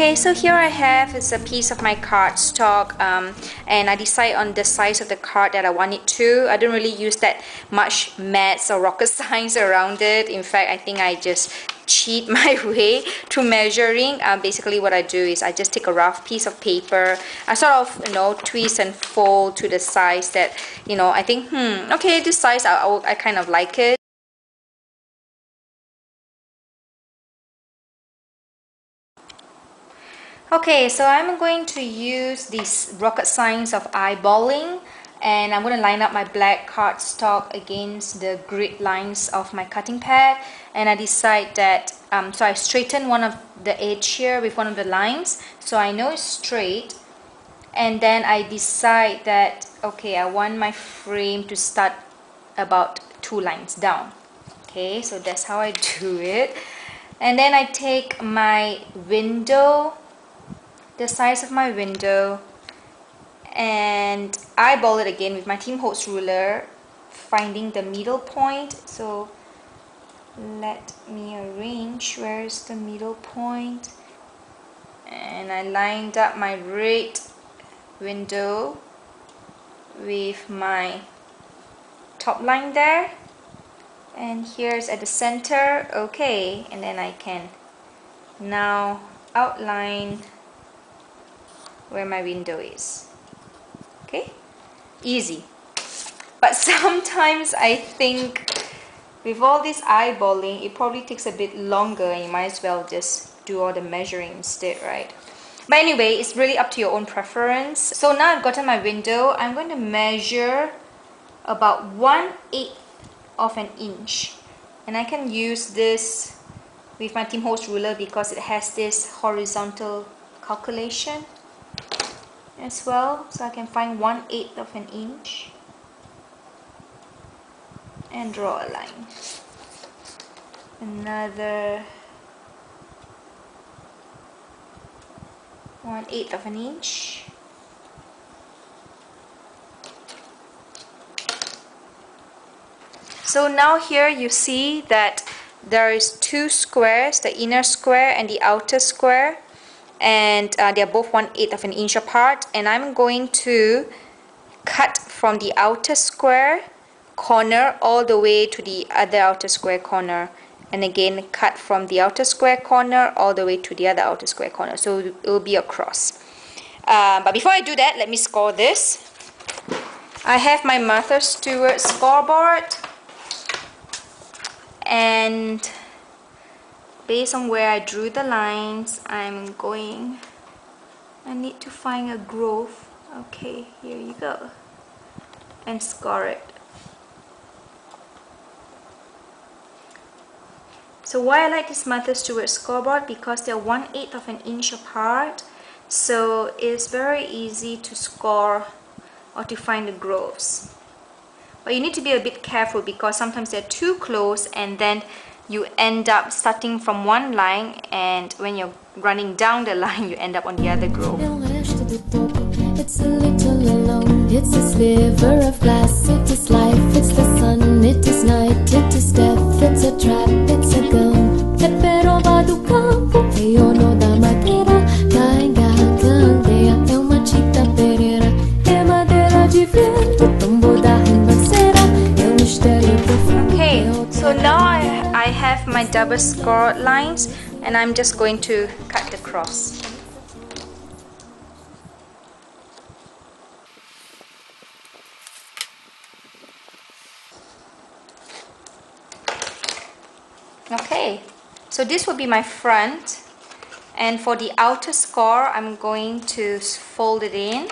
Okay, so here I have is a piece of my cardstock, and I decide on the size of the card that I want it to. I don't really use that much maths or rocket science around it. In fact, I think I just cheat my way through measuring. Basically what I do is I just take a rough piece of paper. I sort of, twist and fold to the size that, I think, okay, this size, I kind of like it. Okay, so I'm going to use this rocket science of eyeballing, and I'm going to line up my black cardstock against the grid lines of my cutting pad, and I decide that, so I straighten one of the edge here with one of the lines, so I know it's straight, and then I decide that, okay, I want my frame to start about 2 lines down. Okay, so that's how I do it. And then I take my window, the size of my window, and eyeball it again with my Tombow ruler, finding the middle point. So let me arrange where is the middle point, and I lined up my red window with my top line there, and here's at the center. Okay, and then I can now outline where my window is. Okay, easy. But sometimes I think with all this eyeballing, it probably takes a bit longer, and you might as well just do all the measuring instead, right? But anyway, it's really up to your own preference. So now I've gotten my window. I'm going to measure about 1/8 of an inch, and I can use this with my Tombow ruler because it has this horizontal calculation as well, so I can find 1/8 of an inch and draw a line. Another 1/8 of an inch. So now here you see that there is 2 squares, the inner square and the outer square, and they are both 1/8 of an inch apart, and I'm going to cut from the outer square corner all the way to the other outer square corner, and again cut from the outer square corner all the way to the other outer square corner, so it will be a cross. But before I do that, let me score this. I have my Martha Stewart scoreboard, and based on where I drew the lines, I need to find a groove. Okay, here you go, and score it. So why I like this Martha Stewart scoreboard, because they're 1/8 of an inch apart, so it's very easy to score or to find the grooves. But you need to be a bit careful because sometimes they're too close, and then you end up starting from one line, and when you're running down the line, you end up on the other groove. It's a little alone, it's a sliver of glass, it is life, it's the sun, it is night, it is death, it's a trap, it's a gun. È peroba do campo, e io no da madeira, cainga, candeia, é uma chita pereira, é madeira de vento, tombo da ribanceira, é um mistério profundo. Okay, so now I have my double scored lines, and I'm just going to cut the cross. Okay, so this will be my front, and for the outer score, I'm going to fold it in.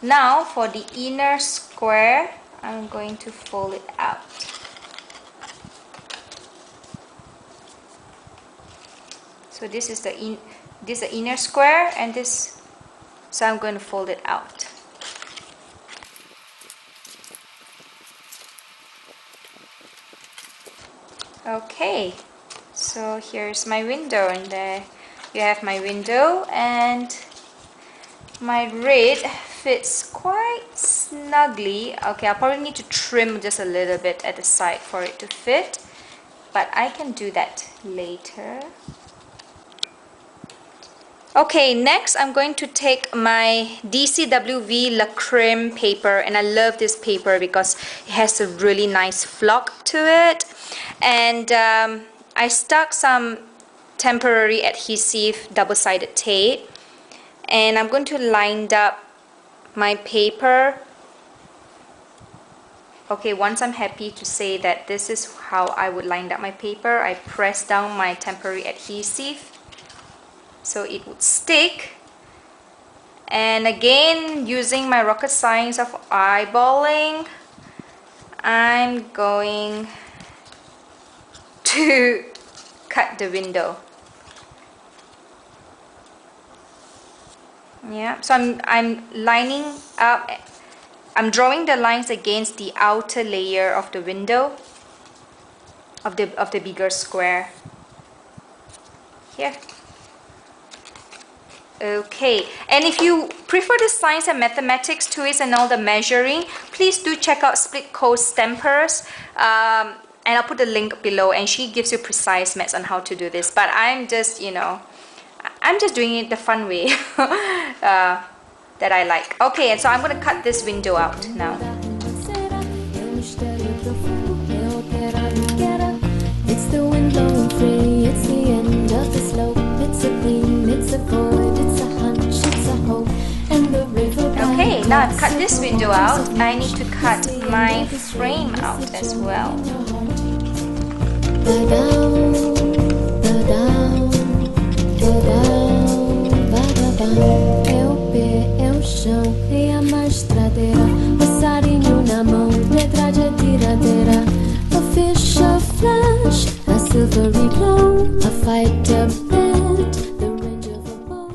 Now for the inner square, I'm going to fold it out. So this is the inner square, and this, so I'm going to fold it out. Okay, So here's my window, and there you have my window, and my red fits quite snugly. Okay, I'll probably need to trim just a little bit at the side for it to fit, but I can do that later. Okay, next I'm going to take my DCWV La Creme paper, and I love this paper because it has a really nice flock to it. And I stuck some temporary adhesive double-sided tape, and I'm going to line up my paper. Okay, once I'm happy to say that this is how I would line up my paper, I press down my temporary adhesive so it would stick. And again, using my rocket science of eyeballing, I'm going to cut the window. Yeah, so I'm lining up, I'm drawing the lines against the outer layer of the window of the bigger square here. Okay, and if you prefer the science and mathematics to it and all the measuring, please do check out Split Coast Stampers, and I'll put the link below, and she gives you precise maths on how to do this. But I'm just, you know, I'm just doing it the fun way that I like. Okay, and so I'm going to cut this window out now. It's the wind blowing free, it's the end of the slope. It's a gleam, it's a void, it's a hunch, it's a hope. And the river. Okay, now I've cut this window out. I need to cut my frame out as well. É o pé, é o chão, é a mastradeira, passarinho na mão, letra de tiradeira. A fish, a flash, a silvery glow, a fighter bed, the range of a bow.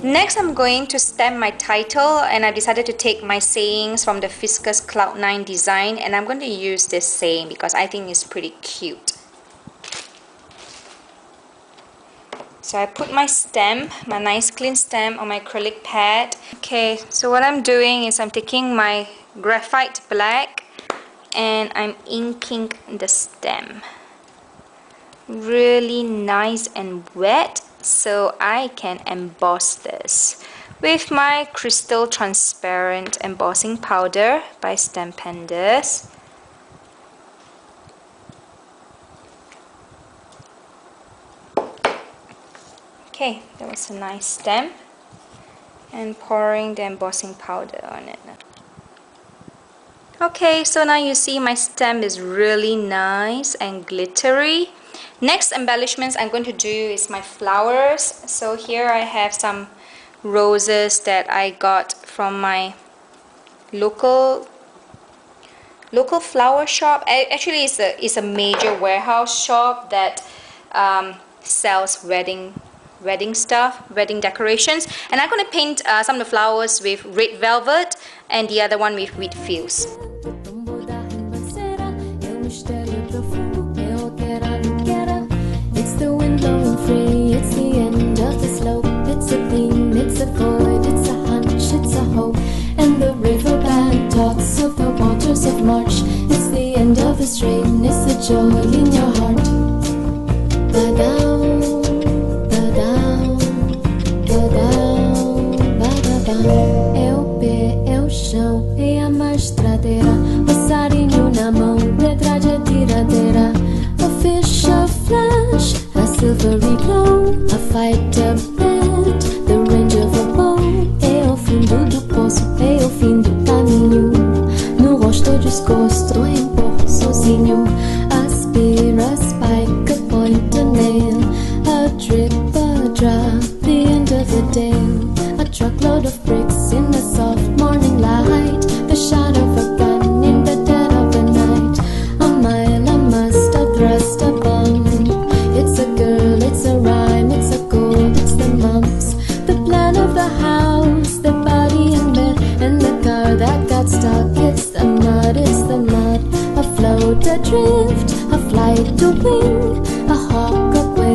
Next, I'm going to stamp my title, and I decided to take my sayings from the Fiscus Cloud9 design, and I'm going to use this saying because I think it's pretty cute. So I put my stamp, my nice clean stamp, on my acrylic pad. Okay, so what I'm doing is I'm taking my graphite black and I'm inking the stamp. Really nice and wet, so I can emboss this with my crystal transparent embossing powder by Stampendous. Okay, that was a nice stamp, and pouring the embossing powder on it. Okay, so now you see my stamp is really nice and glittery. Next embellishments I'm going to do is my flowers. So here I have some roses that I got from my local flower shop. Actually, it's a major warehouse shop that sells wedding stuff, wedding decorations, and I'm going to paint some of the flowers with red velvet and the other one with Wheatfields. It's the wind blowing free, it's the end of the slope. It's a gleam, it's a void, it's a hunch, it's a hope. And the riverbank talks of the waters of March. It's the end of the strain, it's the joy in your heart. É o pé, é o chão, é a mastradeira, passarinho na mão, letra de tiradeira. A fish, a flash, a silvery glow, a fighter bed, the range of a bow. É o fundo do poço, é o fim do caminho. No rosto desgosto, empurro sozinho. Aspira, spike, a point, a nail, a drip, a drop, the end of the day. A truckload of bricks in the soft morning light, the shot of a gun in the dead of the night. A mile, a must, a thrust, a bomb. It's a girl, it's a rhyme, it's a gold, it's the mumps. The plan of the house, the body in bed, and the car that got stuck. It's the mud, it's the mud. A float, a drift, a flight, a wing, a hawk, a quail.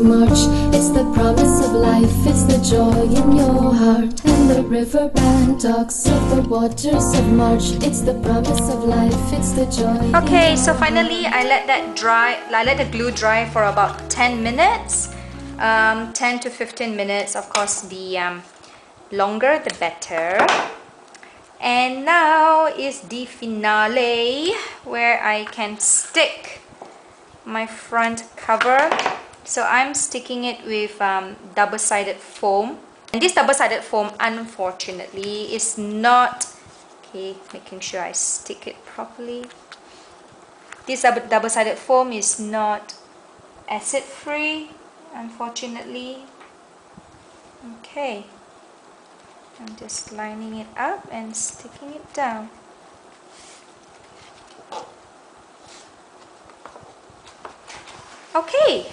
of March. It's the promise of life, it's the joy in your heart. And the river ran talks of the waters of March. It's the promise of life, it's the joy. Okay, so finally I let that dry. I let the glue dry for about 10 minutes. 10 to 15 minutes, of course. The longer the better. And now is the finale, where I can stick my front cover. So I'm sticking it with double-sided foam. And this double-sided foam, unfortunately, is not... Okay, making sure I stick it properly. This double-sided foam is not acid-free, unfortunately. Okay. I'm just lining it up and sticking it down. Okay,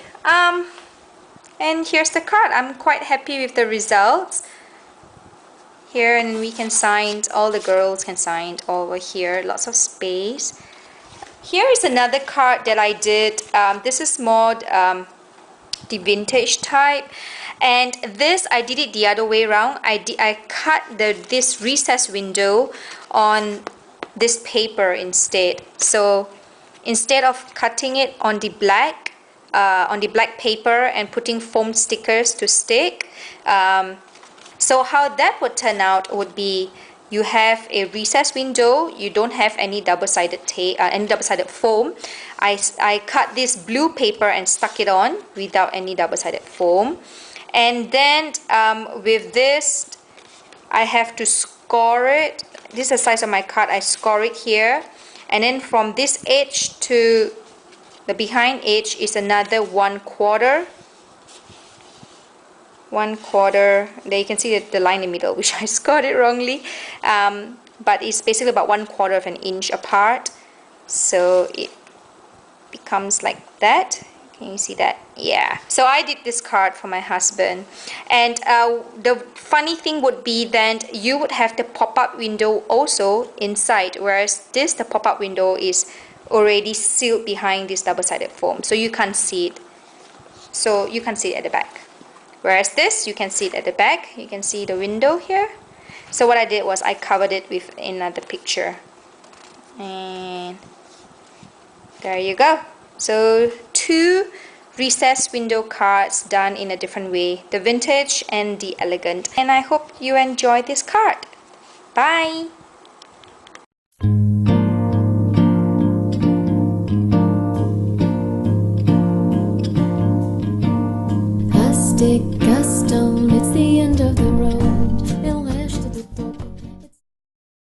and here's the card. I'm quite happy with the results. Here, and we can sign, all the girls can sign over here, lots of space. Here is another card that I did. This is more the vintage type. And this, I did it the other way around. I cut this recessed window on this paper instead. So instead of cutting it on the black paper and putting foam stickers to stick, so how that would turn out would be, you have a recessed window, you don't have any double-sided tape, any double-sided foam. I cut this blue paper and stuck it on without any double-sided foam. And then with this, I have to score it. This is the size of my card. I score it here. And then from this edge to the behind edge is another 1/4. 1/4. There you can see the line in the middle, which I scored it wrongly. But it's basically about 1/4 of an inch apart. So it becomes like that. Can you see that? Yeah. So I did this card for my husband. And the funny thing would be then you would have the pop-up window also inside, whereas this, the pop-up window, is already sealed behind this double-sided foam. So you can't see it. So you can see it at the back. Whereas this, you can see it at the back. You can see the window here. So what I did was I covered it with another picture. And there you go. So 2 recessed window cards done in a different way, the vintage and the elegant. And I hope you enjoy this card. Bye! A stick, a stone, it's the end of the road.